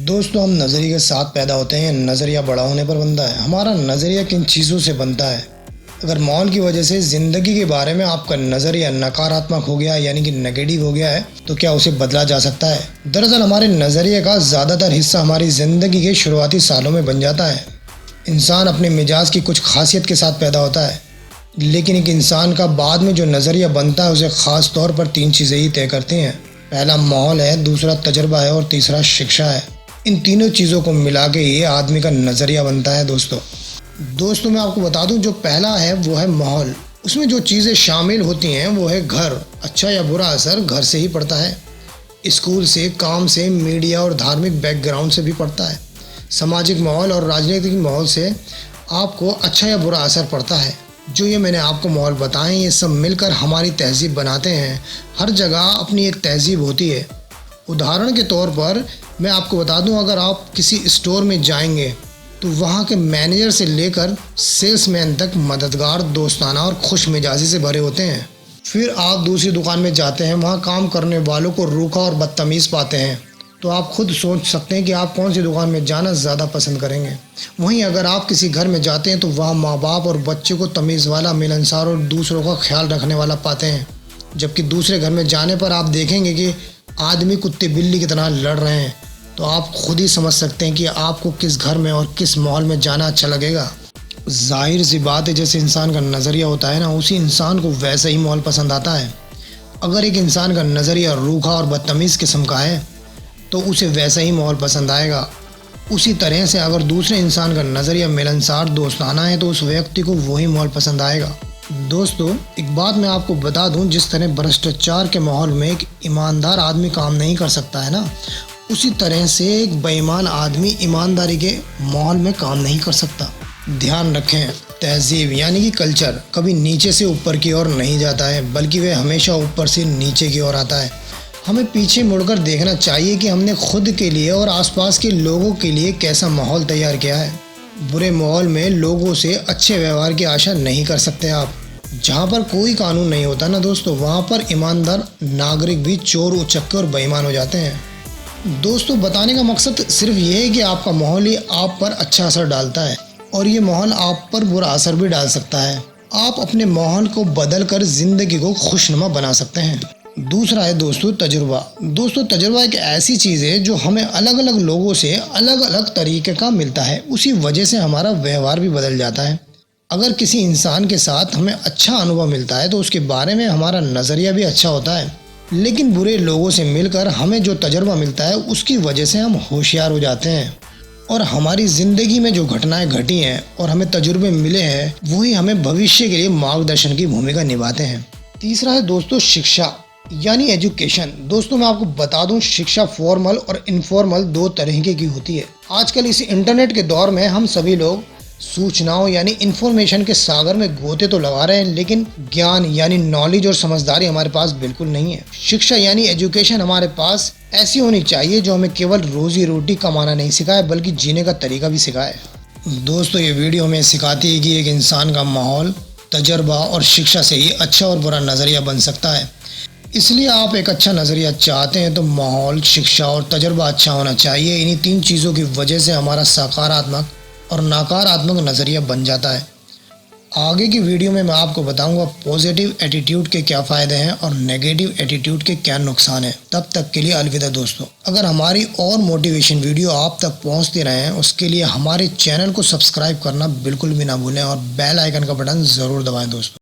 दोस्तों, हम नज़रिए के साथ पैदा होते हैं। नज़रिया बड़ा होने पर बनता है। हमारा नज़रिया किन चीज़ों से बनता है? अगर माहौल की वजह से ज़िंदगी के बारे में आपका नज़रिया नकारात्मक हो गया यानी कि नेगेटिव हो गया है, तो क्या उसे बदला जा सकता है? दरअसल हमारे नज़रिए का ज़्यादातर हिस्सा हमारी ज़िंदगी के शुरुआती सालों में बन जाता है। इंसान अपने मिजाज की कुछ खासियत के साथ पैदा होता है, लेकिन एक इंसान का बाद में जो नज़रिया बनता है उसे ख़ास तौर पर 3 चीज़ें ही तय करती हैं। पहला माहौल है, दूसरा तजुर्बा है और तीसरा शिक्षा है। इन तीनों चीज़ों को मिला के ये आदमी का नज़रिया बनता है। दोस्तों मैं आपको बता दूं, जो पहला है वो है माहौल। उसमें जो चीज़ें शामिल होती हैं वो है घर। अच्छा या बुरा असर घर से ही पड़ता है। स्कूल से, काम से, मीडिया और धार्मिक बैकग्राउंड से भी पड़ता है। सामाजिक माहौल और राजनीतिक माहौल से आपको अच्छा या बुरा असर पड़ता है। जो ये मैंने आपको माहौल बताएं, ये सब मिलकर हमारी तहज़ीब बनाते हैं। हर जगह अपनी एक तहज़ीब होती है। उदाहरण के तौर पर मैं आपको बता दूं, अगर आप किसी स्टोर में जाएंगे तो वहाँ के मैनेजर से लेकर सेल्समैन तक मददगार, दोस्ताना और खुश मिजाजी से भरे होते हैं। फिर आप दूसरी दुकान में जाते हैं, वहाँ काम करने वालों को रूखा और बदतमीज़ पाते हैं। तो आप खुद सोच सकते हैं कि आप कौन सी दुकान में जाना ज़्यादा पसंद करेंगे। वहीं अगर आप किसी घर में जाते हैं तो वहाँ माँ बाप और बच्चे को तमीज़ वाला, मिलनसार और दूसरों का ख्याल रखने वाला पाते हैं। जबकि दूसरे घर में जाने पर आप देखेंगे कि आदमी कुत्ते बिल्ली की तरह लड़ रहे हैं। तो आप खुद ही समझ सकते हैं कि आपको किस घर में और किस माहौल में जाना अच्छा लगेगा। जाहिर सी बात है, जैसे इंसान का नज़रिया होता है ना, उसी इंसान को वैसा ही माहौल पसंद आता है। अगर एक इंसान का नज़रिया रूखा और बदतमीज़ किस्म का है तो उसे वैसा ही माहौल पसंद आएगा। उसी तरह से अगर दूसरे इंसान का नज़रिया मिलनसार, दोस्ताना है तो उस व्यक्ति को वही माहौल पसंद आएगा। दोस्तों एक बात मैं आपको बता दूं, जिस तरह भ्रष्टाचार के माहौल में एक ईमानदार आदमी काम नहीं कर सकता है ना, उसी तरह से एक बेईमान आदमी ईमानदारी के माहौल में काम नहीं कर सकता। ध्यान रखें, तहजीब यानी कि कल्चर कभी नीचे से ऊपर की ओर नहीं जाता है, बल्कि वह हमेशा ऊपर से नीचे की ओर आता है। हमें पीछे मुड़कर देखना चाहिए कि हमने खुद के लिए और आसपास के लोगों के लिए कैसा माहौल तैयार किया है। बुरे माहौल में लोगों से अच्छे व्यवहार की आशा नहीं कर सकते आप। जहाँ पर कोई कानून नहीं होता ना दोस्तों, वहाँ पर ईमानदार नागरिक भी चोर, उचक्के और बेईमान हो जाते हैं। दोस्तों बताने का मकसद सिर्फ ये है कि आपका माहौल ही आप पर अच्छा असर डालता है और ये माहौल आप पर बुरा असर भी डाल सकता है। आप अपने माहौल को बदल कर जिंदगी को खुशनुमा बना सकते हैं। दूसरा है दोस्तों तजुर्बा। दोस्तों तजुर्बा एक ऐसी चीज़ है जो हमें अलग अलग लोगों से अलग अलग तरीके का मिलता है। उसी वजह से हमारा व्यवहार भी बदल जाता है। अगर किसी इंसान के साथ हमें अच्छा अनुभव मिलता है तो उसके बारे में हमारा नज़रिया भी अच्छा होता है। लेकिन बुरे लोगों से मिलकर हमें जो तजुर्बा मिलता है उसकी वजह से हम होशियार हो जाते हैं और हमारी ज़िंदगी में जो घटनाएं घटी हैं और हमें तजुर्बे मिले हैं वही हमें भविष्य के लिए मार्गदर्शन की भूमिका निभाते हैं। तीसरा है दोस्तों शिक्षा यानी एजुकेशन। दोस्तों मैं आपको बता दूं, शिक्षा फॉर्मल और इनफॉर्मल 2 तरीके की होती है। आजकल इस इंटरनेट के दौर में हम सभी लोग सूचनाओं यानी इन्फॉर्मेशन के सागर में गोते तो लगा रहे हैं, लेकिन ज्ञान यानी नॉलेज और समझदारी हमारे पास बिल्कुल नहीं है। शिक्षा यानी एजुकेशन हमारे पास ऐसी होनी चाहिए जो हमें केवल रोजी रोटी कमाना नहीं सिखाए बल्कि जीने का तरीका भी सिखाए। दोस्तों ये वीडियो हमें सिखाती है कि एक इंसान का माहौल, तजर्बा और शिक्षा से ही अच्छा और बुरा नज़रिया बन सकता है। इसलिए आप एक अच्छा नज़रिया चाहते हैं तो माहौल, शिक्षा और तजर्बा अच्छा होना चाहिए। इन्हीं 3 चीज़ों की वजह से हमारा सकारात्मक और नकारात्मक नज़रिया बन जाता है। आगे की वीडियो में मैं आपको बताऊंगा पॉजिटिव एटीट्यूड के क्या फ़ायदे हैं और नेगेटिव एटीट्यूड के क्या नुकसान हैं। तब तक के लिए अलविदा दोस्तों। अगर हमारी और मोटिवेशन वीडियो आप तक पहुंचते रहे हैं उसके लिए हमारे चैनल को सब्सक्राइब करना बिल्कुल भी ना भूलें और बेल आइकन का बटन ज़रूर दबाएं दोस्तों।